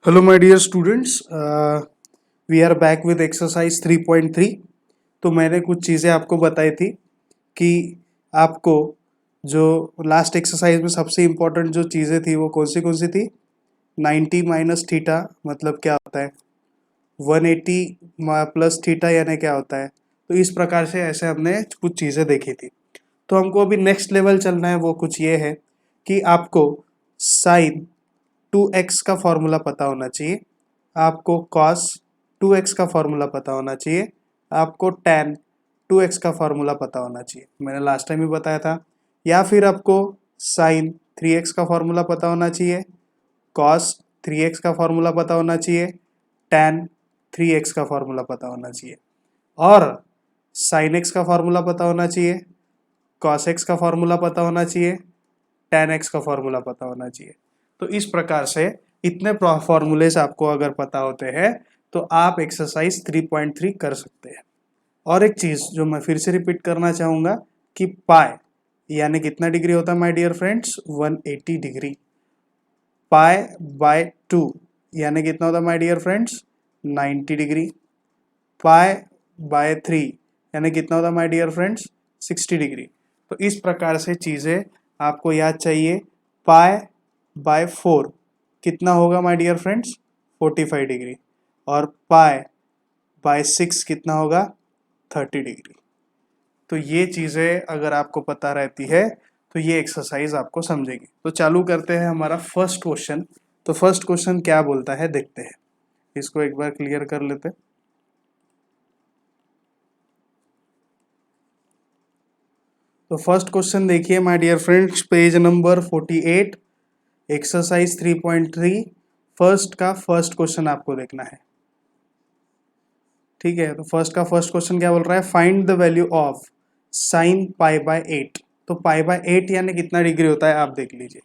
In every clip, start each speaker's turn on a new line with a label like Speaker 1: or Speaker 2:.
Speaker 1: Hello my dear students, we are back with exercise 3.3। तो मैंने कुछ चीज़ें आपको बताई थी कि आपको जो लास्ट एक्सरसाइज में सबसे इम्पोर्टेंट जो चीज़ें थी वो कौन सी थी। 90 माइनस थीटा मतलब क्या होता है, 180 प्लस थीटा यानी क्या होता है। तो इस प्रकार से ऐसे हमने कुछ चीज़ें देखी थी। तो हमको अभी नेक्स्ट लेवल चलना है, वो कुछ ये है कि आपको साइन 2x का फॉर्मूला पता होना चाहिए, आपको cos 2x का फॉर्मूला पता होना चाहिए, आपको tan 2x का फॉर्मूला पता होना चाहिए, मैंने लास्ट टाइम ही बताया था। या फिर आपको sin 3x का फॉर्मूला पता होना चाहिए, cos 3x का फॉर्मूला पता होना चाहिए, tan 3x का फॉर्मूला पता होना चाहिए, और sin x का फॉर्मूला पता होना चाहिए, cos x का फॉर्मूला पता होना चाहिए, tan x का फॉर्मूला पता होना चाहिए। तो इस प्रकार से इतने फॉर्मूलेस आपको अगर पता होते हैं तो आप एक्सरसाइज 3.3 कर सकते हैं। और एक चीज जो मैं फिर से रिपीट करना चाहूंगा कि पाई यानी कितना डिग्री होता है my dear friends, 180 degree. Pi by 2 यानी कितना होता है my dear friends, 90 degree. Pi by 3 यानी कितना होता है माय डियर फ्रेंड्स, 60 डिग्री। तो इस प्रकार से चीजें आपको याद चाहिए। पाई बाय 4 कितना होगा माय डियर फ्रेंड्स, 45 डिग्री। और पाई बाय 6 कितना होगा, 30 डिग्री। तो ये चीज़ें अगर आपको पता रहती है तो ये एक्सरसाइज आपको समझेगी। तो चालू करते हैं हमारा फर्स्ट क्वेश्चन। तो फर्स्ट क्वेश्चन क्या बोलता है देखते हैं, इसको एक बार क्लियर कर लेते हैं। तो फर्स्ट क्वेश्चन देखिए my dear friends, page number 48, exercise 3.3। First का फर्स्ट क्वेश्चन आपको देखना है, ठीक है। तो फर्स्ट का फर्स्ट क्वेश्चन क्या बोल रहा है, find the value of sine pi by 8। तो पाई बाय 8 यानी कितना डिग्री होता है आप देख लीजिए।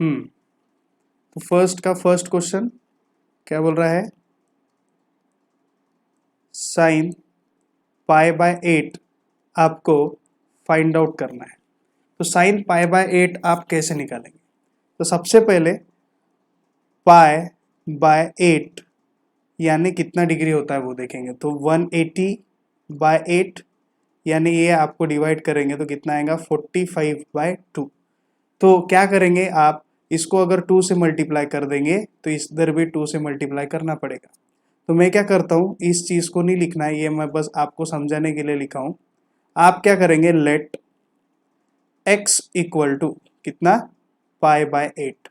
Speaker 1: तो फर्स्ट का फर्स्ट क्वेश्चन क्या बोल रहा है, साइन पाई बाय 8 आपको फाइंड आउट करना है। तो साइन पाई बाय 8 आप कैसे निकालेंगे। तो सबसे पहले पाई बाय 8 यानी कितना डिग्री होता है वो देखेंगे। तो 180 बाय 8 यानी ये आपको डिवाइड करेंगे तो कितना आएगा, 45 बाय 2। तो क्या करेंगे आप, इसको अगर 2 से मल्टीप्लाई कर देंगे तो इधर भी 2 से मल्टीप्लाई करना पड़ेगा। तो मैं क्या करता हूँ, इस चीज़ को नहीं लिखना है, ये मैं बस आपको समझाने के लिए लिखा हूँ। आप क्या करेंगे, लेट x इक्वल टू कितना, पाई बाय 8।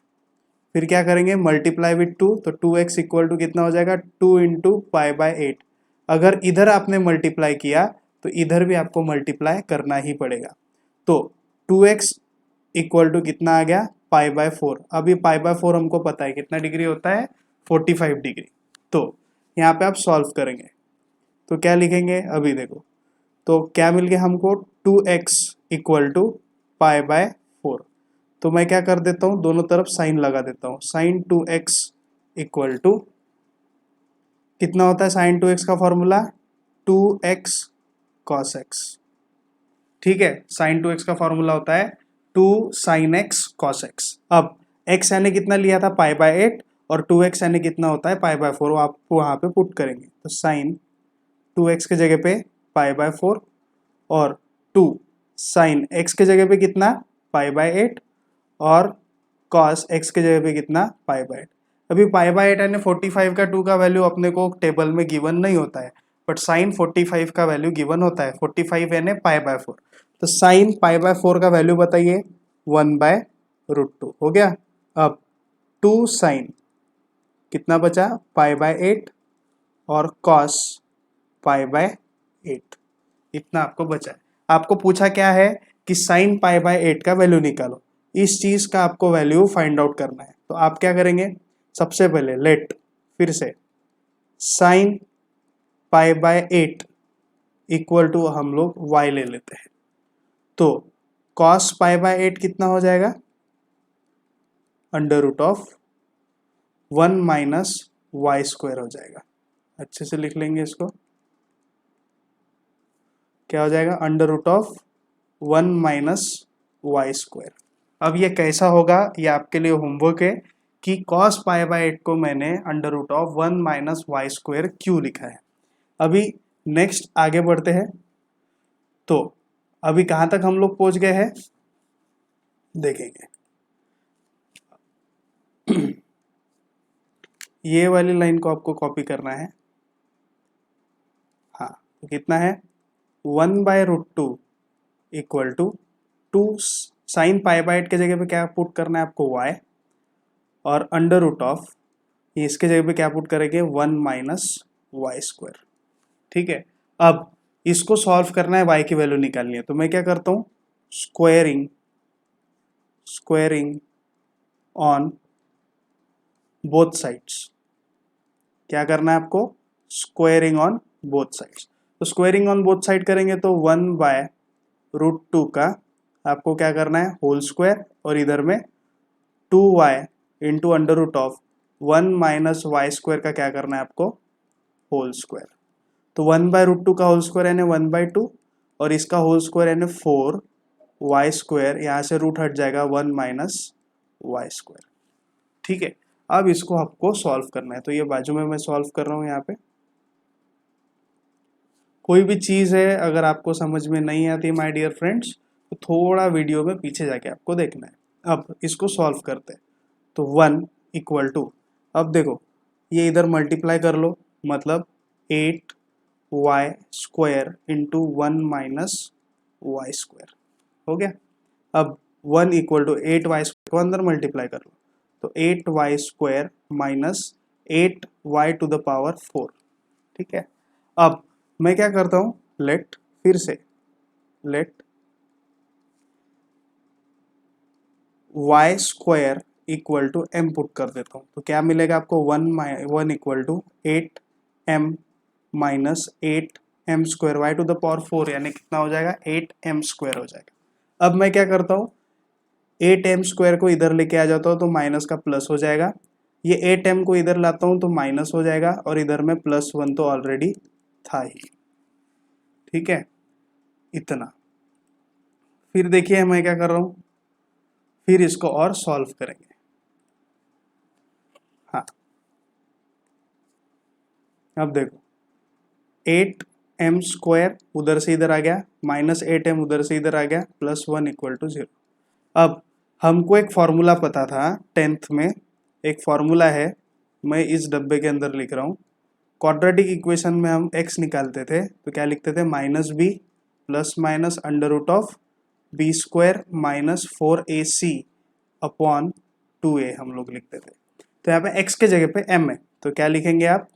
Speaker 1: फिर क्या करेंगे, मल्टीप्लाई विथ 2, तो 2x इक्वल टू कितना हो जाएगा, 2 इंटू पाई बाय 8। अगर इधर आपने मल्टीप्लाई किया तो इधर भी आपको मल्टीप्लाई करना ही पड़ेगा। तो 2x इक्वल टू कितना आ गया, पाई बाय 4। अब ये पाई बाय 4 हमको पता है कितना डिग्री होता है, 45 डिग्री। तो यहाँ पे आप सॉल्व करेंगे तो क्या लिखेंगे अभी देखो। तो क्या मिल गया हमको, 2x equal to pi by 4। तो मैं क्या कर देता हूँ, दोनों तरफ साइन लगा देता हूँ। साइन 2x इक्वल टू कितना होता है, साइन 2x का फॉर्मूला 2x cos x, ठीक है। साइन 2x का फॉर्मूला होता है 2 साइन x cos x। अब x यानी कितना लिया था, पाई बाय 8, और 2x यानी कितना होता है, पाई बाय 4, वो आप वहाँ पे पुट करेंगे। तो साइन 2x के जगह पे पाई बाय 4, और 2 साइन x के जगह पे कितना, पाई बाय 8, और cos x के जगह पे कितना, पाई बाय 8। अभी पाई बाय 8 यानी 45 का 2 का वैल्यू अपने को टेबल में गिवन नहीं होता है, बट साइन 45 का वैल्यू गिवन होता है। 45 यानी पाई बाय 4। तो साइन पाई बाय 4 का वैल्यू बताइए, 1/√2 हो गया। अब 2 साइन कितना बचा, पाई बाय 8, और cos पाई बाय 8, इतना आपको बचा है। आपको पूछा क्या है कि साइन पाई बाय 8 का वैल्यू निकालो, इस चीज का आपको वैल्यू फाइंड आउट करना है। तो आप क्या करेंगे, सबसे पहले लेट, फिर से sine pi by 8 equal to हम लोग y ले लेते हैं। तो cos पाई बाय 8 कितना हो जाएगा, √1 माइनस वाई स्क्वायर हो जाएगा। अच्छे से लिख लेंगे इसको, क्या हो जाएगा, √1 माइनस वाई स्क्वायर। अब ये कैसा होगा, ये आपके लिए होमवर्क है कि cos पाई बाय 8 को मैंने under root of 1 minus y square क्यों लिखा है। अभी नेक्स्ट आगे बढ़ते हैं। तो अभी कहाँ तक हम लोग पहुंच गए हैं देखेंगे। ये वाली लाइन को आपको कॉपी करना है। हाँ, तो कितना है 1/√2 equal to 2 sine pi by 8 के जगह पे क्या पुट करना है आपको y, और अंडर रूट ऑफ इसके जगह पे क्या पुट करेंगे 1 माइनस वाई स्क्वायर। ठीक है, अब इसको सॉल्व करना है, y की वैल्यू निकालनी है। तो मैं क्या करता हूँ स्क्वायरिंग ऑन बोथ साइड्स। क्या करना है आपको स्क्वायरिंग ऑन बोथ साइड्स। तो स्क्वायरिंग ऑन बोथ साइड करेंगे तो 1/√2 का आपको क्या करना है होल स्क्वायर, और इधर में 2y into under root of 1 minus y square का क्या करना है आपको होल स्क्वायर। तो 1/√2 का होल स्क्वायर यानी 1/2, और इसका होल स्क्वायर यानी 4y स्क्वायर, यहाँ से रूट हट जाएगा 1 माइनस वाई स्क्वायर। ठीक है, अब इसको आपको सॉल्व करना है। तो ये बाजू में मैं सॉल्व कर रहा हूँ। यहाँ पे कोई भी चीज़ है अगर आपको समझ में नहीं आती माय डियर फ्रेंड्स, तो थोड़ा वीडियो में पीछे जाके आपको देखना है। अब इसको सॉल्व करते हैं। तो 1 इक्वल टू, अब देखो ये इधर मल्टीप्लाई कर लो, मतलब 8y square into 1 minus y square हो गया। अब 1 इक्वल टू 8y स्क्वायर को अंदर मल्टीप्लाई कर लो, तो 8y square minus 8y to the power 4। ठीक है, अब मैं क्या करता हूँ फिर से let y square equal to m put कर देता हूँ। तो क्या मिलेगा आपको 1 equal to 8m minus 8m square y to the power 4, यानी कितना हो जाएगा 8m स्क्वायर हो जाएगा। अब मैं क्या करता हूँ 8m स्क्वायर को इधर लेके आ जाता हूँ, तो माइनस का प्लस हो जाएगा। ये 8m को इधर लाता हूँ तो माइनस हो जाएगा, और इधर में +1 तो ऑलरेडी था ही। ठीक है, इतना। फिर देखिए मैं क्या कर रहा हूँ, फिर इसको और सॉल्व करेंगे। हाँ, अब देखो 8m स्क्वायर उधर से इधर आ गया, माइनस 8m उधर से इधर आ गया, +1 इक्वल टू 0। अब हमको एक फॉर्मूला पता था 10th में, एक फॉर्मूला है, मैं इस डब्बे के अंदर लिख रहा हूँ। क्वाड्रेटिक इक्वेशन में हम x निकालते थे तो क्या लिखते थे -b plus minus under root of B square minus 4ac upon 2a हम लोग लिखते थे। तो यहाँ पे x के जगह पे m है, तो क्या लिखेंगे आप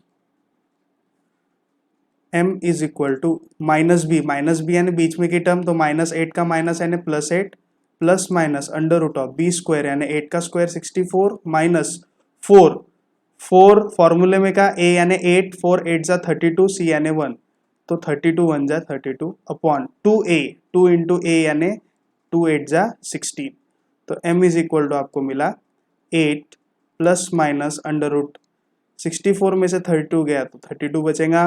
Speaker 1: m is equal to minus b यानी बीच में की टर्म, तो -8 का माइनस यानी +8 plus minus under root of B square यानी 8 का स्क्वायर 64 माइनस 4 फॉर्मूले में का a यानी 8 4 8 जा 32 c यानी 1, तो 32 1 जा 32 अपॉन 2 इंटू a यानी 2 8 जा 16। तो m इज इक्वल टू आपको मिला 8 प्लस माइनस अंडर रूट 64 में से 32 गया तो 32 बचेगा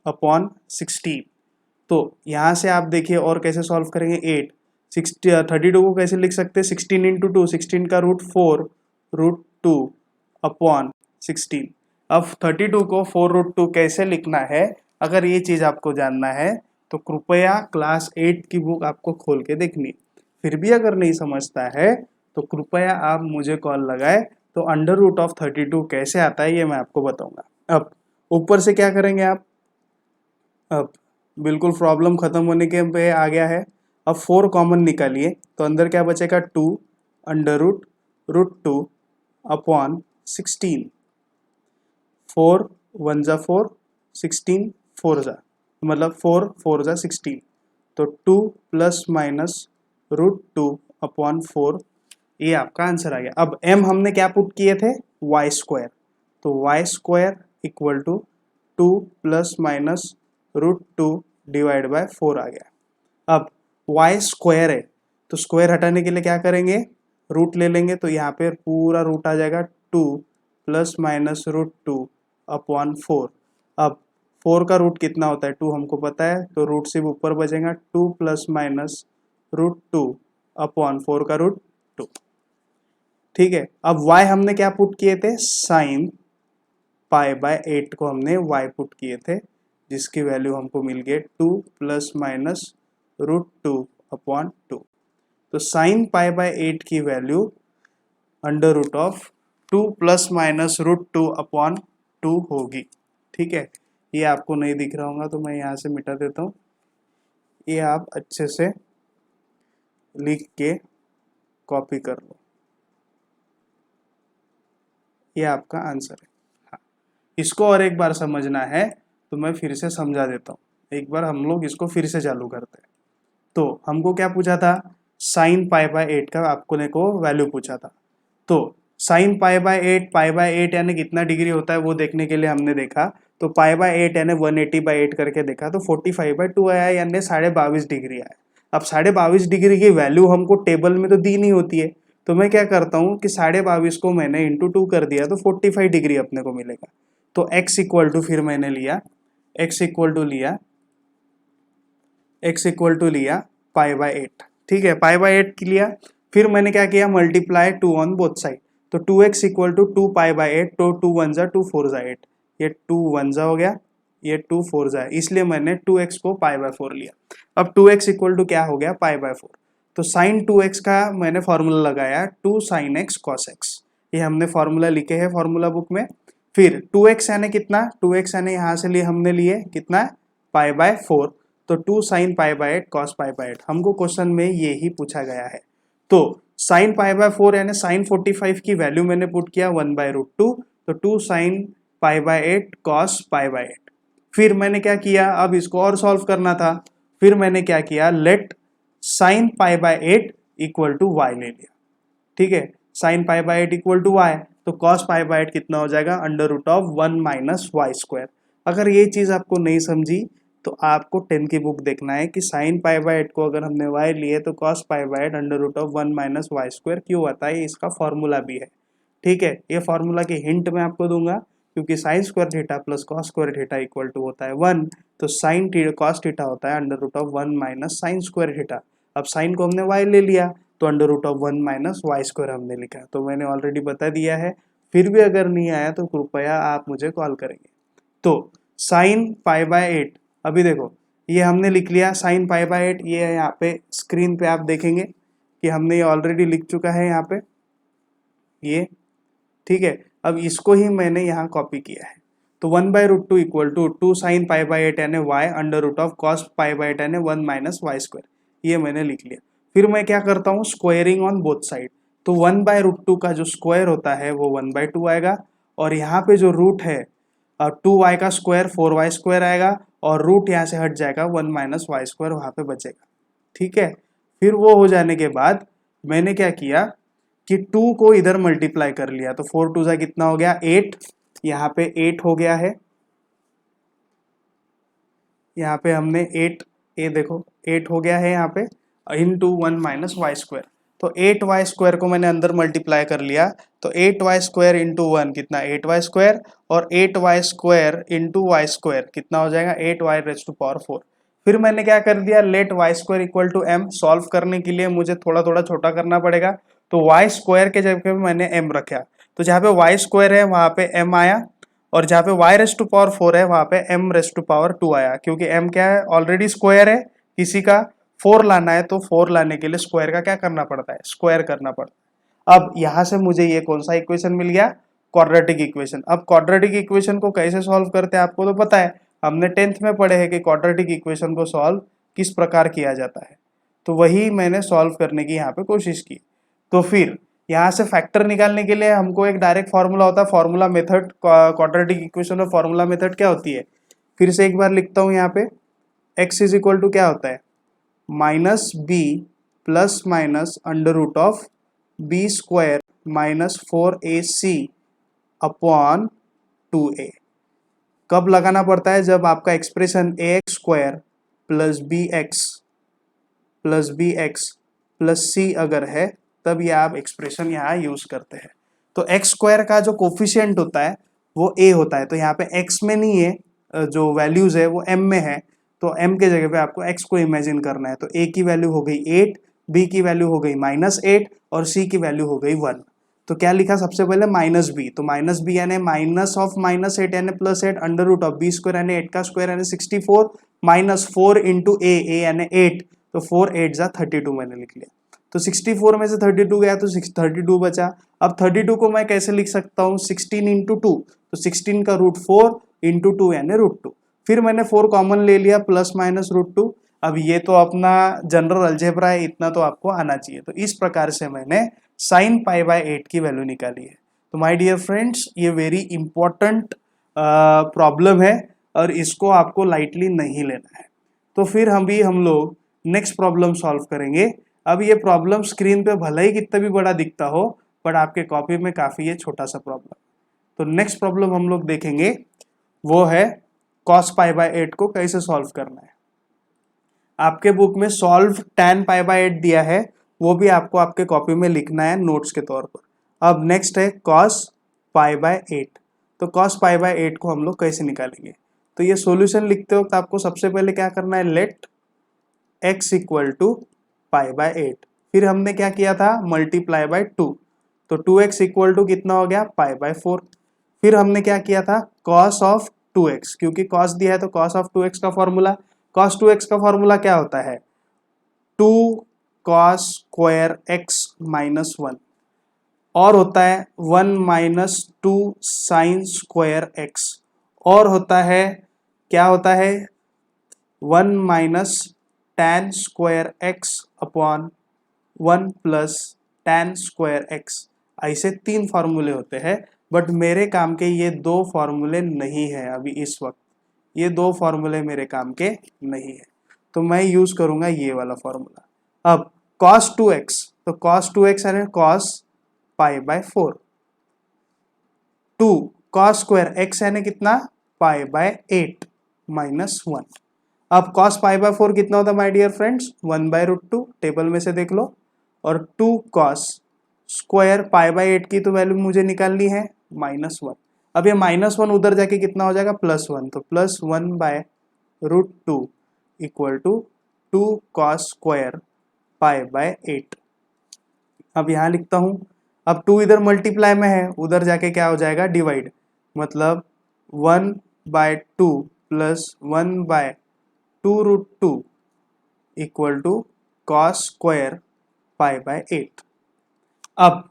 Speaker 1: अपॉन 16। तो यहाँ से आप देखिए और कैसे सॉल्व करेंगे 32 को कैसे लिख सकते हैं 16 इंटू 2, 16 का रूट 4 रूट 2 अपॉन 16। अब 32 को 4 रूट 2 कैसे लिखना है, अगर ये चीज़ आपको जानना है तो कृपया क्लास 8 की बुक आपको खोल के देखनी। फिर भी अगर नहीं समझता है तो कृपया आप मुझे कॉल लगाए, तो अंडर रूट ऑफ 32 कैसे आता है ये मैं आपको बताऊंगा। अब ऊपर से क्या करेंगे आप, अब बिल्कुल प्रॉब्लम खत्म होने के पे आ गया है। अब 4 कॉमन निकालिए तो अंदर क्या बचेगा 2 अंडर रूट 2 अपॉन 16। 4 1 जा 4 16 4 जा, मतलब 4 4 जा 16, तो 2 प्लस माइनस रूट 2 अपॉन 4, ये आपका आंसर आ गया। अब m हमने क्या पुट किए थे वाई स्क्वायर, तो y square equal to 2 plus minus root 2 divide by 4 आ गया। अब y स्क्वायर है तो स्क्वायर हटाने के लिए क्या करेंगे रूट ले लेंगे, तो यहाँ पे पूरा रूट आ जाएगा 2 प्लस माइनस रूट 2 अपॉन 4। अब 4 का रूट कितना होता है 2 हमको पता है, तो रूट सिर्फ ऊपर बचेगा 2 प्लस माइनस रूट 2 अपॉन 4 का रूट 2। ठीक है, अब y हमने क्या पुट किए थे, साइन पाई बाय 8 को हमने y पुट किए थे, जिसकी वैल्यू हमको मिल गई 2 प्लस माइनस रूट 2 अपॉन 2। तो साइन पाई बाय 8 की value under root of 2 plus minus root 2 upon 2 होगी। ठीक है, ये आपको नहीं दिख रहा होगा तो मैं यहाँ से मिटा देता हूँ, ये आप अच्छे से लिख के कॉपी कर लो, ये आपका आंसर है। हाँ, इसको और एक बार समझना है तो मैं फिर से समझा देता हूँ, एक बार हम लोग इसको फिर से चालू करते हैं। तो हमको क्या पूछा था, साइन पाई बाय 8 का आपको ने को वैल्यू पूछा था। तो साइन पाई बाय 8 यानी कितना डिग्री होता है वो देखने के लिए हमने देखा, तो पाई बाय 8 यानी 180/8 करके देखा, तो 45/2 आया, यानी 22.5 डिग्री आया। अब 22.5 डिग्री की वैल्यू हमको टेबल में तो दी नहीं होती है, तो मैं क्या करता हूँ कि 22.5 को मैंने इंटू 2 कर दिया तो 45 डिग्री अपने को मिलेगा। तो x इक्वल टू फिर मैंने लिया x इक्वल टू लिया पाई बाय 8। ठीक है, पाई बाय 8 लिया, फिर मैंने क्या किया, मल्टीप्लाई 2 ऑन बोथ साइड, तो 2x equal to 2 pi by 8, तो 2 1 जा 2 4 जा 8, ये 2 1 जा हो गया, ये 2 4 जा, इसलिए मैंने 2x को पाई बाय 4 लिया। अब 2x इक्वल टू क्या हो गया, पाई बाय 4। तो साइन 2x का मैंने फॉर्मूला लगाया 2 साइन x कॉस x, ये हमने फॉर्मूला लिखे हैं फॉर्मूला बुक में। फिर 2x यानी कितना, 2x यानी यहाँ से लिए हमने लिए कितना, पाई बाय 4, तो 2 sine pi by 8 cos pi by 8, हमको क्वेश्चन में ये ही पूछा गया है। तो साइन पाई बाय 4 यानी साइन 45 की वैल्यू मैंने पुट किया 1/√2, तो 2 sine pi by 8 cos pi by 8। फिर मैंने क्या किया, अब इसको और सॉल्व करना था, फिर मैंने क्या किया, let sine pi by 8 equal to y ले लिया। ठीक है, sine pi by 8 equal to y, तो कॉस पाई बाय 8 कितना हो जाएगा, under root of 1 minus y square. अगर ये चीज आपको नहीं समझी तो आपको 10 की बुक देखना है कि साइन पाई बाय 8 को अगर हमने y लिए तो cos pi by 8 under root of 1 minus y square क्यों आता है, इसका फॉर्मूला भी है। ठीक है, ये फॉर्मूला की हिंट मैं आपको दूंगा, क्योंकि sine square theta plus cos square theta equal to होता है 1, तो साइन कॉस थीटा होता है under root of 1 minus sine square theta. अब साइन को हमने y ले लिया तो under root of 1 minus y square हमने लिखा, तो मैंने ऑलरेडी बता दिया है। फिर भी अगर नहीं आया तो कृपया आप मुझे कॉल करेंगे। तो साइन पाई बाय 8, अभी देखो ये हमने लिख लिया साइन पाई बाय 8, ये यहाँ पे स्क्रीन पे आप देखेंगे कि हमने ये ऑलरेडी लिख चुका है यहाँ पे ये। ठीक है, अब इसको ही मैंने यहाँ कॉपी किया है, तो 1/√2 equal to 2 sine pi by 8 यानी y under root of cos pi by 8 यानी 1 माइनस वाई स्क्वायर, ये मैंने लिख लिया। फिर मैं क्या करता हूँ, स्क्वायरिंग ऑन बोथ साइड, तो 1/√2 का जो स्क्वायर होता है वो 1/2 आएगा, और यहाँ पे जो रूट है 2y का स्क्वायर 4y स्क्वायर आएगा, और रूट यहाँ से हट जाएगा 1 माइनस वाई स्क्वायर वहाँ पे बचेगा। ठीक है, फिर वो हो जाने के बाद मैंने क्या किया कि 2 को इधर मल्टीप्लाई कर लिया, तो 4 2 जा कितना हो गया 8, यहाँ पे 8 हो गया है, यहाँ पे हमने 8, ये देखो 8 हो गया है यहाँ पे, इंटू 1 माइनस वाई स्क्वायर, तो 8y स्क्वायर को मैंने अंदर मल्टीप्लाई कर लिया, तो 8y स्क्वायर इंटू 1 कितना 8y स्क्वायर, और 8y square into Y square कितना हो जाएगा 8y रेज़ टू पावर 4। फिर मैंने क्या कर दिया, let y square equal to m, solve करने के लिए मुझे थोड़ा थोड़ा छोटा करना पड़ेगा, तो वाई स्क्वायर के जगह पे मैंने m रखा, तो जहाँ पे वाई स्क्वायर है वहाँ पे m आया, और जहाँ पे y रेज़ टू पावर 4 है वहाँ पे m रेज़ टू पावर 2 आया, क्योंकि m क्या है ऑलरेडी स्क्वायर है किसी का, 4 लाना है तो 4 लाने के लिए स्क्वायर का क्या करना पड़ता है, स्क्वायर करना पड़ता है। अब यहाँ से मुझे ये कौन सा इक्वेशन मिल गया, क्वाड्रेटिक इक्वेशन। अब क्वाड्रेटिक इक्वेशन को कैसे सॉल्व करते हैं आपको तो पता है, हमने 10th में पढ़े हैं कि क्वाड्रेटिक इक्वेशन को सॉल्व किस प्रकार किया जाता है, तो वही मैंने सॉल्व करने की यहाँ पे कोशिश की। तो फिर यहाँ से फैक्टर निकालने के लिए हमको एक डायरेक्ट फॉर्मूला होता है, फॉर्मूला मेथड, क्वाड्रेटिक इक्वेशन और फॉर्मूला मेथड क्या होती है, फिर से एक बार लिखता हूँ यहाँ पे, x इज इक्वल टू क्या होता है minus B plus minus under root of B square minus 4ac upon 2a। कब लगाना पड़ता है, जब आपका expression ax square plus B x plus C अगर है, तब ये आप एक्सप्रेशन यहाँ यूज करते हैं। तो एक्स स्क्वायर का जो कोफिशिएंट होता है वो a होता है, तो यहाँ पे x में नहीं है, जो वैल्यूज है वो m में है, तो m के जगह पे आपको x को इमेजिन करना है, तो a की वैल्यू हो गई 8, b की वैल्यू हो गई -8 और c की वैल्यू हो गई 1। तो क्या लिखा सबसे पहले -b, तो -b यानी माइनस ऑफ -8 यानी +8 under root of b square यानी 8 का स्क्वायर यानी 64 -4 इंटू a यानी 8, तो 4 8 जा 32 मैंने लिख लिया। तो 64 में से 32 गया तो 32 बचा। अब 32 को मैं कैसे लिख सकता हूँ 16 इंटू 2, तो 16 का रूट 4 इंटू 2 यानी √2। फिर मैंने 4 कॉमन ले लिया प्लस माइनस √2। अब ये तो अपना जनरल अलजेब्रा है, इतना तो आपको आना चाहिए। तो इस प्रकार से मैंने sin π/8 की वैल्यू निकाली है। तो माय डियर फ्रेंड्स, ये वेरी इंपॉर्टेंट प्रॉब्लम है और इसको आपको लाइटली नहीं लेना है। तो फिर हम लोग नेक्स्ट प्रॉब्लम सॉल्व करेंगे। अब ये प्रॉब्लम स्क्रीन पे भले ही कितना भी बड़ा दिखता हो, बट आपके कॉपी में काफी है छोटा सा प्रॉब्लम। तो नेक्स्ट प्रॉब्लम हम लोग देखेंगे वो है cos π/8 को कैसे सॉल्व करना है। आपके बुक में सॉल्व tan π/8 दिया है, वो भी आपको आपके कॉपी में लिखना है नोट्स के तौर पर। अब नेक्स्ट है cos π/8। तो cos π/8 को हम लोग कैसे निकालेंगे, तो ये सॉल्यूशन लिखते वक्त आपको सबसे पहले क्या करना है, लेट x इक्वल टू π/8। फिर हमने क्या किया था, मल्टीप्लाई बाय 2, तो 2x इक्वल टू कितना हो गया π/4। फिर हमने क्या किया था, cos ऑफ 2x, क्योंकि cos दिया है तो cos ऑफ 2x का फॉर्मूला, cos 2x का फॉर्मूला क्या होता है 2 cos स्क्वायर x माइनस 1, और होता है 1 माइनस 2 साइन स्क्वायर x, और होता है क्या होता है 1 minus tan square x upon 1 plus tan square x। ऐसे 3 फार्मूले होते हैं, बट मेरे काम के ये 2 फार्मूले नहीं है अभी इस वक्त, ये 2 फार्मूले मेरे काम के नहीं है, तो मैं यूज करूंगा ये वाला फार्मूला। अब cos 2x, तो cos 2x यानी cos π/4, 2 cos स्क्वायर x यानी कितना π/8 माइनस 1। अब cos π/4 कितना होता है माय डियर फ्रेंड्स, 1/√2, टेबल में से देख लो, और 2 cos स्क्वायर π/8 की तो वैल्यू मुझे निकालनी है -1। अब ये -1 उधर जाके कितना हो जाएगा +1, तो +1/√2 इक्वल टू 2 cos स्क्वायर π/8। अब यहाँ लिखता हूँ, अब 2 इधर मल्टीप्लाई में है, उधर जाके क्या हो जाएगा डिवाइड, मतलब 1/2 plus 1/2√2 equal to cos square π/8। अब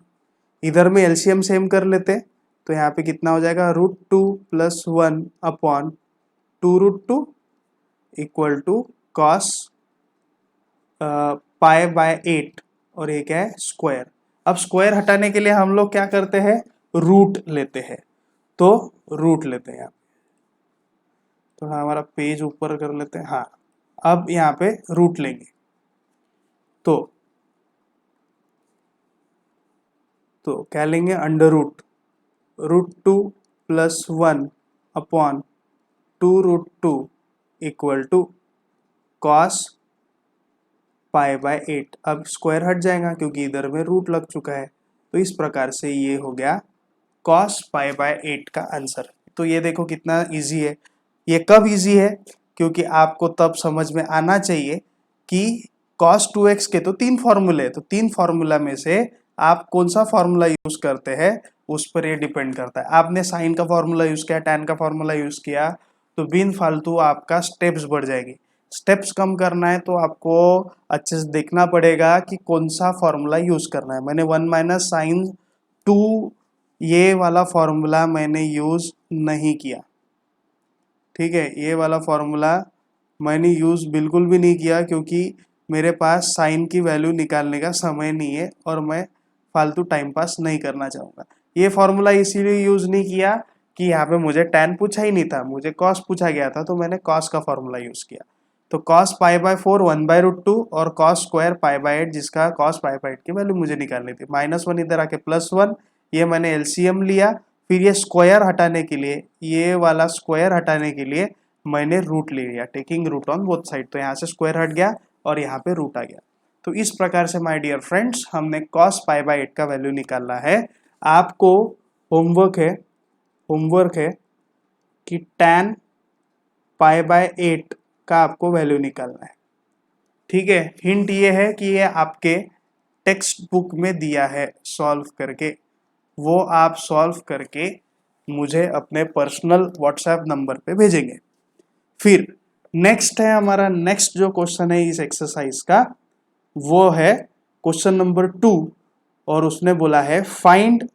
Speaker 1: इधर में एलसीएम सेम कर लेते, तो यहाँ पे कितना हो जाएगा √2 plus 1 upon 2√2 equal to cos π/8, और ये क्या है स्क्वायर। अब स्क्वायर हटाने के लिए हम लोग क्या करते हैं, रूट लेते हैं, तो रूट लेते हैं। तो हमारा पेज ऊपर कर लेते हैं, हाँ अब यहाँ पे रूट लेंगे, तो क्या लेंगे under √2 plus 1 upon 2√2 equal to cos π/8। अब स्क्वायर हट जाएगा क्योंकि इधर में रूट लग चुका है, तो इस प्रकार से ये हो गया cos π/8 का आंसर। तो ये देखो कितना इजी है। ये कब इजी है, क्योंकि आपको तब समझ में आना चाहिए कि cos 2x के तो 3 फॉर्मूले, तो 3 फॉर्मूला में से आप कौन सा फॉर्मूला यूज करते हैं उस पर ये डिपेंड करता है। आपने साइन का फॉर्मूला यूज किया, tan का फॉर्मूला यूज किया, तो बिन फालतू आपका स्टेप्स बढ़ जाएगी। स्टेप्स कम करना है तो आपको अच्छे से देखना पड़ेगा कि कौन सा फॉर्मूला यूज करना है। मैंने 1 माइनस साइन 2 ये वाला फॉर्मूला मैंने यूज नहीं किया, ठीक है, ये वाला फॉर्मूला मैंने यूज बिल्कुल भी नहीं किया, क्योंकि मेरे पास साइन की वैल्यू निकालने का समय नहीं है और मैं फालतू टाइम पास नहीं करना चाहूँगा। ये फॉर्मूला इसीलिए यूज नहीं किया कि यहाँ पे मुझे tan पूछा ही नहीं था, मुझे cos पूछा गया था, तो मैंने cos का फॉर्मूला यूज किया। तो cos π/4 1/√2 और cos स्क्वायर π/8, जिसका cos π/8 की वैल्यू मुझे निकालनी थी, -1 इधर आके +1, ये मैंने एलसीएम लिया। फिर ये स्क्वायर हटाने के लिए, ये वाला स्क्वायर हटाने के लिए मैंने रूट ले लिया, taking root on both side, तो यहाँ से स्क्वायर हट गया और यहाँ पे रूट आ गया। तो इस प्रकार से माय डियर फ्रेंड्स हमने cos π/8 का वैल्यू निकालना है। आपको होमवर्क है कि tan π/8 का आपको वैल्यू निकालना है, ठीक है, हिंट ये है कि ये आपके टेक्स्ट बुक में दिया है सॉल्व करके, वो आप सॉल्व करके मुझे अपने पर्सनल व्हाट्सएप नंबर पे भेजेंगे। फिर नेक्स्ट है हमारा, नेक्स्ट जो क्वेश्चन है इस एक्सरसाइज का वो है क्वेश्चन नंबर 2, और उसने बोला है फाइंड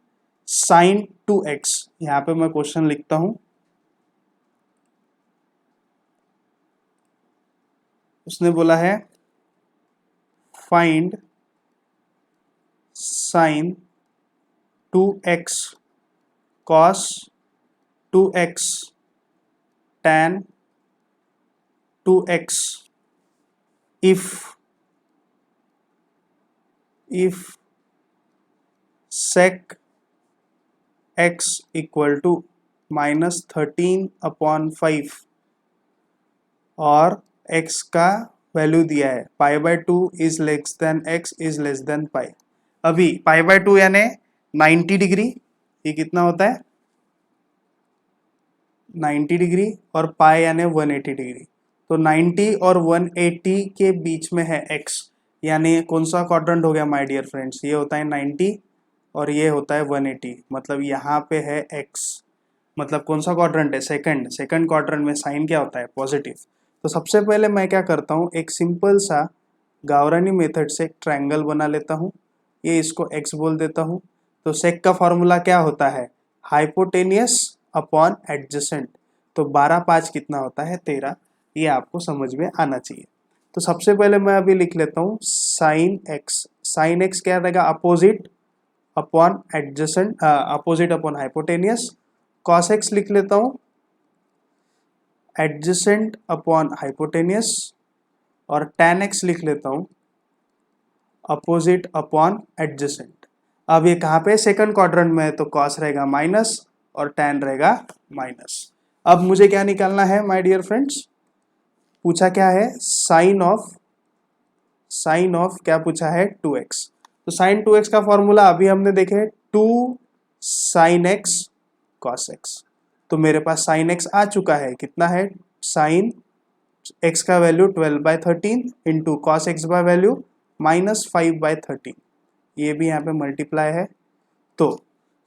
Speaker 1: साइन 2x। यहां पे मैं क्वेश्चन लिखता हूं, उसने बोला है find sine 2x cos 2x tan 2x if sec x equal to -13/5 और x का वैल्यू दिया है π/2 is less than x is less than pi. अभी π/2 यानी 90 डिग्री, ये कितना होता है 90 डिग्री, और पाई यानी 180 डिग्री। तो 90 और 180 के बीच में है x, यानी कौन सा क्वाड्रेंट हो गया माय डियर फ्रेंड्स, ये होता है 90 और ये होता है 180, मतलब यहाँ पे है x, मतलब कौन सा क्वाड्रेंट है सेकंड क्वाड्रेंट में साइन क्या होता है पॉजिटिव। तो सबसे पहले मैं क्या करता हूँ, एक सिंपल सा गावरानी मेथड से एक ट्रायंगल बना लेता हूँ, ये इसको x बोल देता हूँ। तो सेक का फॉर्मूला क्या होता है, हाइपोटेनियस अपॉन एडजेसेंट। तो 12/5 कितना होता है 13, ये आपको समझ में आना चाहिए। तो सबसे पहले मैं अभी लिख लेता हूँ साइन x क्या रहेगा opposite upon adjacent, opposite upon hypotenuse. Cos x लिख लेता हूँ एडजेसेंट अपॉन हाइपोटेनियस, और tan x लिख लेता हूँ अपोजिट अपॉन एडजेसेंट। अब ये कहाँ पे सेकंड क्वाड्रेंट में है, तो cos रहेगा माइनस और tan रहेगा माइनस। अब मुझे क्या निकालना है माय डियर फ्रेंड्स, पूछा क्या है साइन ऑफ क्या पूछा है 2x। तो साइन 2x का फॉर्मूला अभी हमने देखे 2 साइन x cos x। तो मेरे पास साइन x आ चुका है, कितना है साइन x का वैल्यू 12/13 इंटू कॉस x का वैल्यू -5/13, ये भी यहाँ पे मल्टीप्लाई है। तो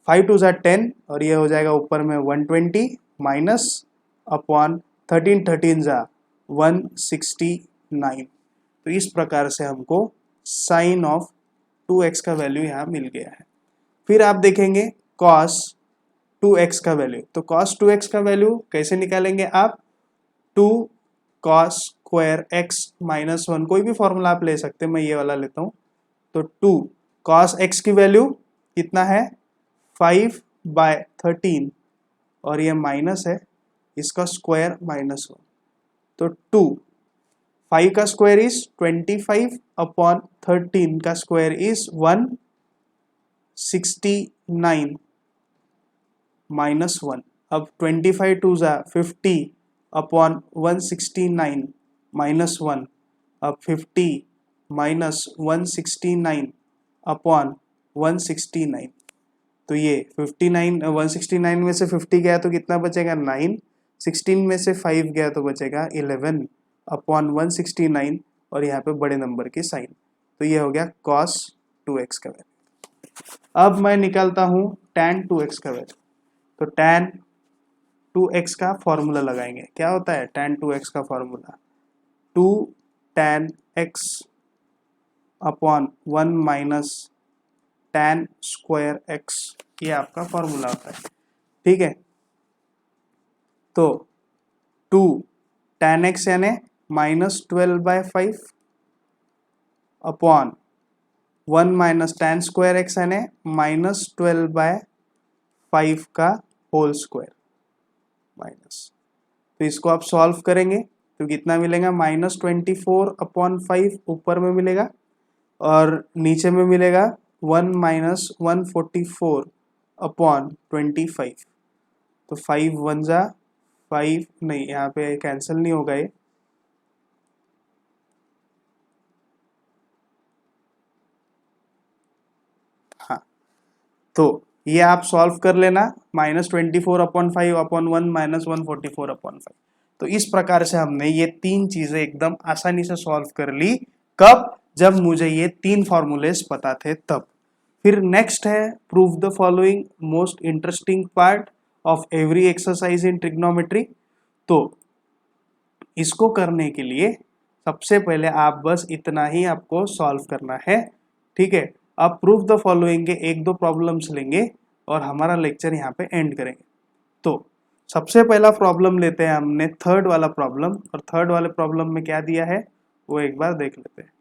Speaker 1: 5 2 ज़ा 10 और ये हो जाएगा ऊपर में 120 माइनस अपॉन 13 13 ज़ा 169। तो इस प्रकार से हमको साइन ऑफ 2x का वैल्यू यहाँ मिल गया है। फिर आप देखेंगे cos 2x का वैल्यू, तो cos 2x का वैल्यू कैसे निकालेंगे आप, 2 cos स्क्वायर x -1, कोई भी फॉर्मूला आप ले सकते हैं, मैं ये वाला लेता हूँ। तो 2 cos x की वैल्यू कितना है 5/13 और ये माइनस है, इसका स्क्वायर -1। तो 2 5 का स्क्वायर इज 25 अपॉन 13 का स्क्वायर इज 169 -1। अब 25 2 ज़ा 50 अपॉन 169 -1, अब 50 माइनस 169 अपॉन 169। तो ये 59 169 में से 50 गया तो कितना बचेगा 9, 16 में से 5 गया तो बचेगा 11 अपॉन 169, और यहाँ पे बड़े नंबर की साइन। तो ये हो गया cos 2x का वैल्यू। अब मैं निकालता हूँ tan 2x का वैल्यू। तो tan 2x का फॉर्मूला लगाएंगे, क्या होता है tan 2x का formula 2 tan x upon 1 minus tan square x, ये आपका फॉर्मूला होता है, ठीक है। तो 2 tan x यानी -12/5 upon 1 minus tan square x यानी -12/5 का होल स्क्वायर माइनस। तो इसको आप सॉल्व करेंगे तो कितना मिलेगा -24/5 ऊपर में मिलेगा और नीचे में मिलेगा 1 माइनस 144 अपॉन 25। तो 5 1 ज़ा 5, नहीं यहाँ पे कैंसिल नहीं होगा ये, हाँ। तो ये आप सॉल्व कर लेना -24/5 अपॉन 1 माइनस 144/5। तो इस प्रकार से हमने ये तीन चीजें एकदम आसानी से सॉल्व कर ली कब? जब मुझे ये 3 फॉर्मूलेस पता थे तब। फिर नेक्स्ट है prove the following, most interesting part of every exercise in trigonometry. तो इसको करने के लिए सबसे पहले आप बस इतना ही आपको सॉल्व करना है, ठीक है। अब प्रूफ द फॉलोइंग के 1-2 प्रॉब्लम्स लेंगे और हमारा लेक्चर यहाँ पे एंड करेंगे। तो सबसे पहला प्रॉब्लम लेते हैं हमने थर्ड वाला प्रॉब्लम, और थर्ड वाले प्रॉब्लम में क्या दिया है वो एक बार देख लेते हैं।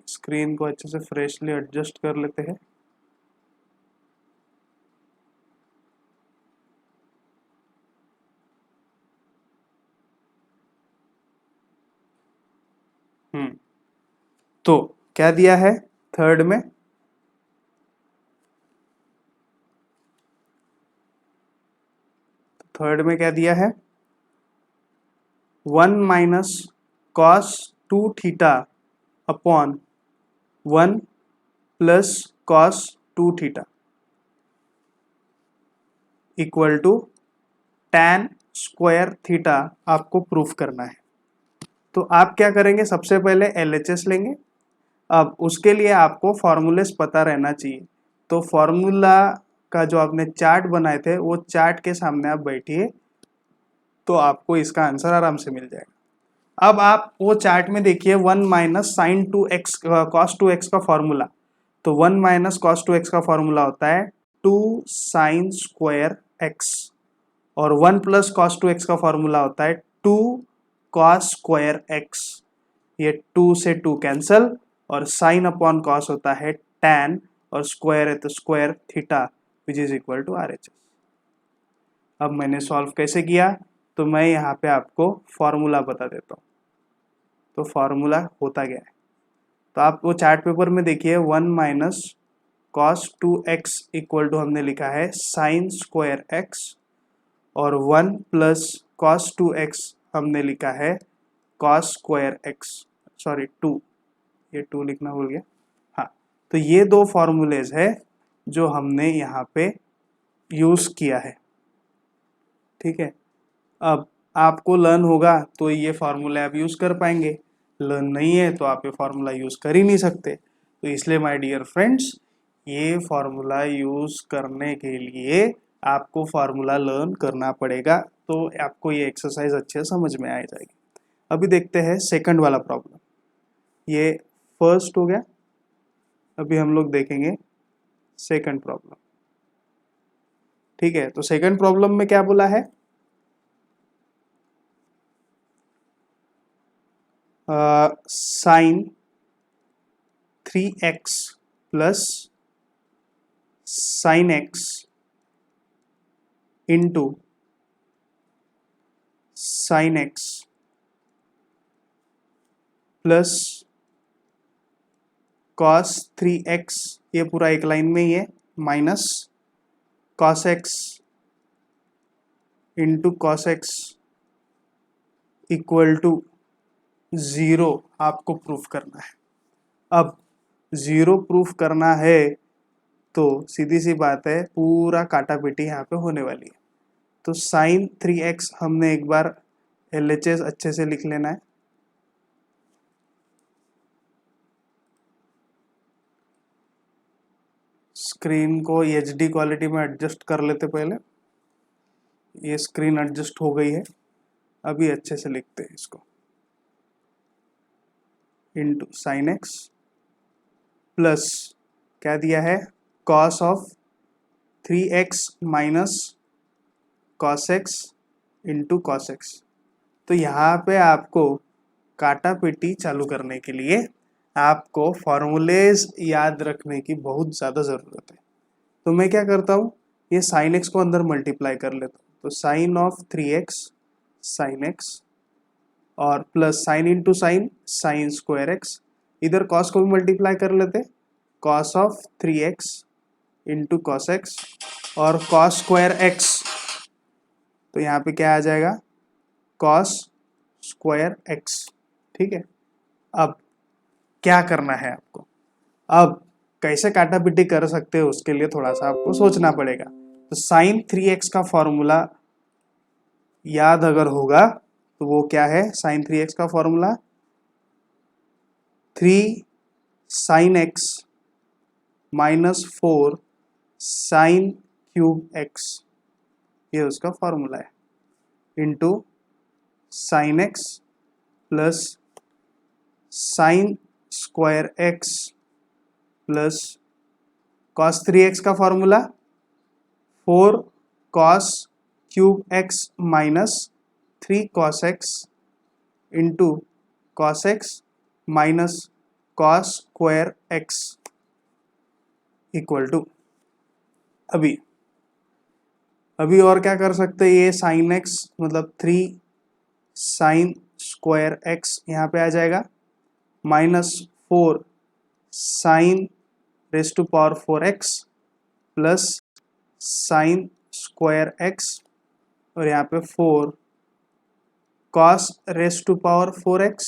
Speaker 1: स्क्रीन को अच्छे से फ्रेशली एडजस्ट कर लेते हैं। तो क्या दिया है थर्ड में? थर्ड में क्या दिया है? 1 minus cos 2 theta upon 1 plus cos 2 theta equal to tan square theta आपको प्रूफ करना है। तो आप क्या करेंगे, सबसे पहले LHS लेंगे। अब उसके लिए आपको फॉर्मूलेस पता रहना चाहिए। तो फॉर्मूला का जो आपने चार्ट बनाए थे वो चार्ट के सामने आप बैठिए, तो आपको इसका आंसर आराम से मिल जाएगा। अब आप वो चार्ट में देखिए 1 minus sign 2x cos 2x का फॉर्मूला। तो 1 माइनस कॉस 2x का फॉर्मूला होता है 2 साइन स्क्वायर x, और 1 प्लस कॉस 2x का फॉर्मूला होता है 2 कॉस स्क्वायर x। ये 2 से 2 कैंसल, और साइन अपॉन कॉस होता है tan, और स्क्वायर है तो square theta which is equal to RHS। अब मैंने सॉल्व कैसे किया, तो मैं यहाँ पे आपको फॉर्मूला बता देता हूँ। तो फॉर्मूला होता क्या है, तो आप वो चार्ट पेपर में देखिए 1 minus cos 2x equal to हमने लिखा है साइन स्क्वायर x, और 1 प्लस कॉस 2x हमने लिखा है कॉस स्क्वायर x, सॉरी 2, ये 2 लिखना भूल गया। हाँ, तो ये 2 फॉर्मूलेज है जो हमने यहाँ पे यूज किया है, ठीक है। अब आपको लर्न होगा तो ये फार्मूला आप यूज कर पाएंगे, लर्न नहीं है तो आप ये फार्मूला यूज कर ही नहीं सकते। तो इसलिए माय डियर फ्रेंड्स, ये फार्मूला यूज करने के लिए आपको फार्मूला लर्न करना पड़ेगा, तो आपको ये एक्सरसाइज अच्छे समझ में आ जाएगी। अभी देखते हैं सेकंड वाला प्रॉब्लम। ये फर्स्ट हो गया, अभी हम लोग देखेंगे सेकंड प्रॉब्लम, ठीक है। तो सेकंड प्रॉब्लम में क्या बोला है, sine 3x plus sine x into sine x plus cos 3x, ये पूरा एक लाइन में ही है, minus cos x into cos x equal to 0 आपको प्रूफ करना है। अब 0 प्रूफ करना है तो सीधी सी बात है, पूरा काटा पीटी यहाँ पे होने वाली है। तो साइन 3x हमने एक बार LHS अच्छे से लिख लेना है। स्क्रीन को HD क्वालिटी में एडजस्ट कर लेते पहले। ये स्क्रीन एडजस्ट हो गई है, अभी अच्छे से लिखते हैं इसको। इंटू साइन x प्लस क्या दिया है, cos of 3x minus cos x into cos x। तो यहाँ पे आपको काटा पीटी चालू करने के लिए आपको फॉर्मूलेज याद रखने की बहुत ज़्यादा ज़रूरत है। तो मैं क्या करता हूँ, ये साइन x को अंदर मल्टीप्लाई कर लेता हूँ। तो sine of 3x sine x, और plus sine into sine sine square x, इधर कॉस को भी मल्टीप्लाई कर लेते, cos of 3x into cos x, और कॉस स्क्वायर x, तो यहाँ पे क्या आ जाएगा, कॉस स्क्वायर x, ठीक है। अब क्या करना है आपको, अब कैसे काटा पिटी कर सकते हो उसके लिए थोड़ा सा आपको सोचना पड़ेगा। तो साइन 3x का फॉर्मूला याद अगर होगा तो वो क्या है, साइन 3x का formula 3 sin x minus 4 sin³ x, ये उसका फॉर्मूला है, into sin x plus sin² x plus cos3x का formula 4 cos³ x minus 3 cos x into cos x minus cos² x equal to, अभी और क्या कर सकते हैं, ये sin x मतलब 3 sin² x यहाँ पे आ जाएगा, माइनस 4 sin⁴x प्लस sin²x और यहाँ पे 4 cos⁴x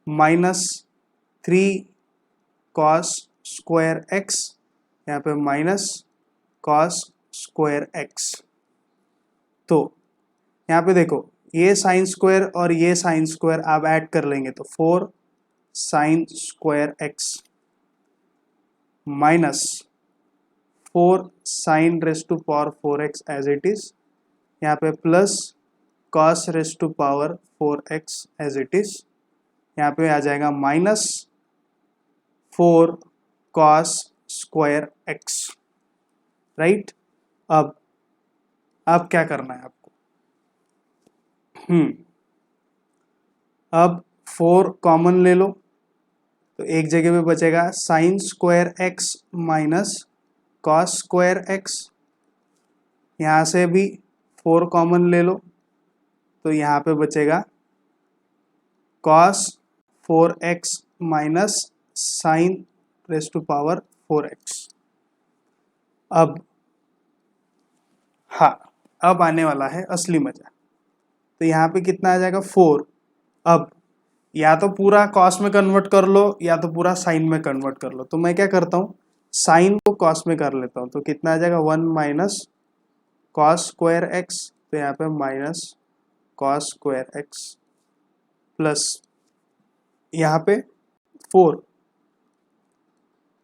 Speaker 1: माइनस 3 cos²x यहाँ पे माइनस cos²x। तो यहाँ पे देखो ये sin² और ये sin² आप ऐड कर लेंगे तो 4 sin²x minus 4 sin⁴x as it is, यहाँ पे plus cos⁴x as it is, यहाँ पे आ जाएगा माइनस 4 cos²x, राइट। अब क्या करना है आपको, अब 4 कॉमन ले लो तो एक जगह पे बचेगा sin²x माइनस cos²x, यहाँ से भी 4 कॉमन ले लो तो यहाँ पे बचेगा cos⁴x माइनस sin⁴x। अब आने वाला है असली मजा। तो यहाँ पे कितना आ जाएगा 4, अब या तो पूरा कॉस में कन्वर्ट कर लो या तो पूरा साइन में कन्वर्ट कर लो, तो मैं क्या करता हूँ साइन को कॉस में कर लेता हूँ, तो कितना आ जाएगा 1 माइनस cos²x, तो यहाँ पे माइनस cos²x प्लस यहाँ पे 4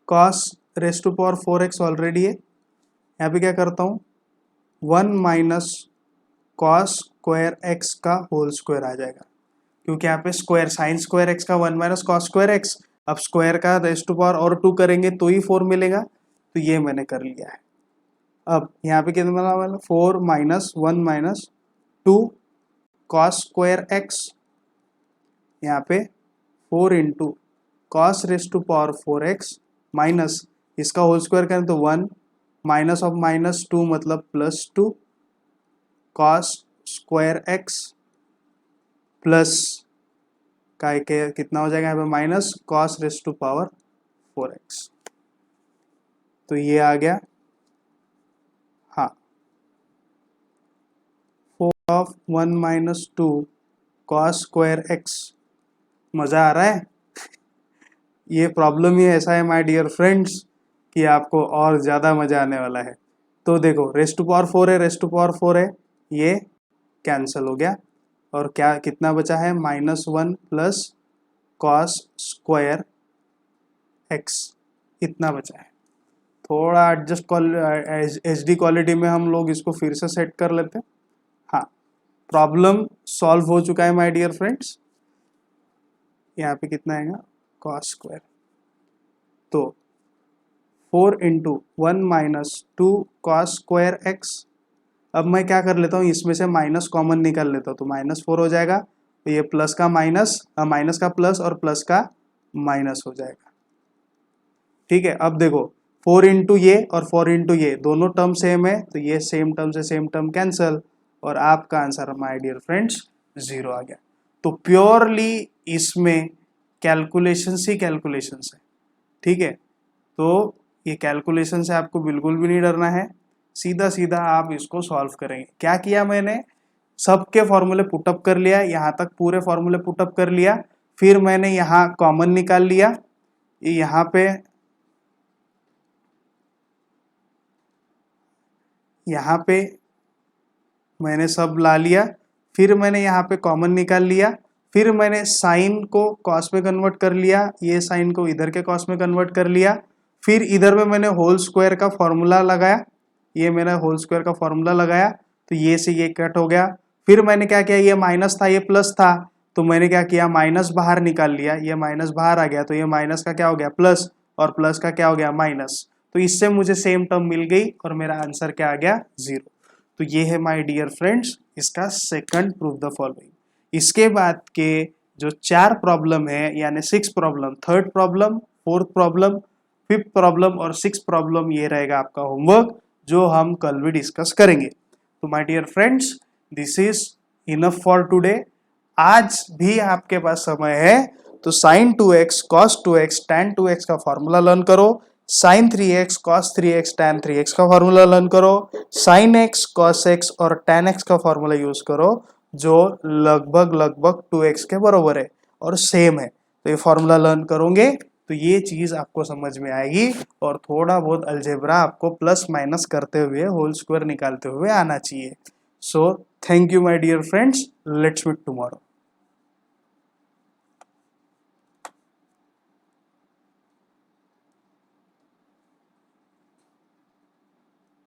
Speaker 1: cos⁴x ऑलरेडी है, यहाँ पे क्या करता हूँ 1 माइनस cos²x का होल स्क्वायर आ जाएगा, क्योंकि यहाँ पे स्क्वायर sin²x का 1 माइनस cos²x, अब स्क्वायर का रेस्ट टू पावर और 2 करेंगे तो ही 4 मिलेगा, तो ये मैंने कर लिया है। अब यहाँ पे कितना वाला 4 माइनस 1 माइनस 2 cos²x, यहाँ पे 4 इंटू cos⁴x माइनस इसका होल स्क्वायर करें तो 1 माइनस ऑफ माइनस 2 मतलब प्लस 2 cos²x प्लस का कितना हो जाएगा यहाँ पे माइनस cos⁴x, तो ये आ गया 4 माइनस 2 cos²x। मजा आ रहा है ये प्रॉब्लम ही ऐसा है माय डियर फ्रेंड्स कि आपको और ज़्यादा मज़ा आने वाला है। तो देखो रेस्ट टू पावर 4 है, रेस्ट टू पावर 4 है, ये कैंसिल हो गया और क्या कितना बचा है -1 प्लस cos²x इतना बचा है। थोड़ा एडजस्ट HD क्वालिटी में हम लोग इसको फिर से सेट कर लेते हैं। हाँ, प्रॉब्लम सॉल्व हो चुका है माय डियर फ्रेंड्स। यहाँ पे कितना आएगा cos², तो 4 इंटू 1 माइनस 2 cos²x। अब मैं क्या कर लेता हूँ इसमें से माइनस कॉमन निकाल लेता हूँ, तो -4 हो जाएगा, तो ये प्लस का माइनस, माइनस का प्लस और प्लस का माइनस हो जाएगा। ठीक है, अब देखो 4 इंटू ये और 4 इंटू ये दोनों टर्म सेम है, तो ये सेम टर्म से सेम टर्म कैंसल और आपका आंसर माय डियर फ्रेंड्स 0 आ गया। तो प्योरली इसमें कैलकुलेशंस ही कैलकुलेशंस है। ठीक है, तो ये कैलकुलेशन से आपको बिल्कुल भी नहीं डरना है, सीधा सीधा आप इसको सॉल्व करेंगे। क्या किया मैंने, सबके फॉर्मूले पुटअप कर लिया, यहाँ तक पूरे फॉर्मूले पुटअप कर लिया, फिर मैंने यहाँ कॉमन निकाल लिया, यहाँ पे मैंने सब ला लिया, फिर मैंने यहाँ पे कॉमन निकाल लिया, फिर मैंने साइन को कॉस में कन्वर्ट कर लिया, ये साइन को इधर के कॉस में कन्वर्ट कर लिया, फिर इधर में मैंने होल स्क्वायर का फॉर्मूला लगाया, ये मैंने होल स्क्वायर का फॉर्मूला लगाया तो ये से ये कट हो गया। फिर मैंने क्या किया, ये माइनस था ये प्लस था, तो मैंने क्या किया माइनस बाहर निकाल लिया, ये माइनस बाहर आ गया तो ये माइनस का क्या हो गया प्लस और प्लस का क्या हो गया माइनस, तो इससे मुझे सेम टर्म मिल गई और मेरा आंसर क्या आ गया 0। तो ये है माय डियर फ्रेंड्स इसका सेकंड प्रूफ द फॉलोइंग। इसके बाद के जो 4 प्रॉब्लम है यानी 6 problem, third problem, fourth problem, fifth problem और 6 प्रॉब्लम ये रहेगा आपका होमवर्क जो हम कल भी डिस्कस करेंगे। तो my dear friends this is enough for today. आज भी आपके पास समय है तो sin 2x cos 2x tan 2x का फॉर्मूला लर्न करो, sin 3x cos 3x tan 3x का फॉर्मूला लर्न करो, sin x cos x और tan x का फॉर्मूला यूज करो जो लगभग 2x के बराबर है और सेम है। तो ये फॉर्मूला लर्न करोगे तो ये चीज आपको समझ में आएगी और थोड़ा बहुत अलजेब्रा आपको प्लस माइनस करते हुए होल स्क्वायर निकालते हुए आना चाहिए। So thank you my dear friends, let's meet tomorrow.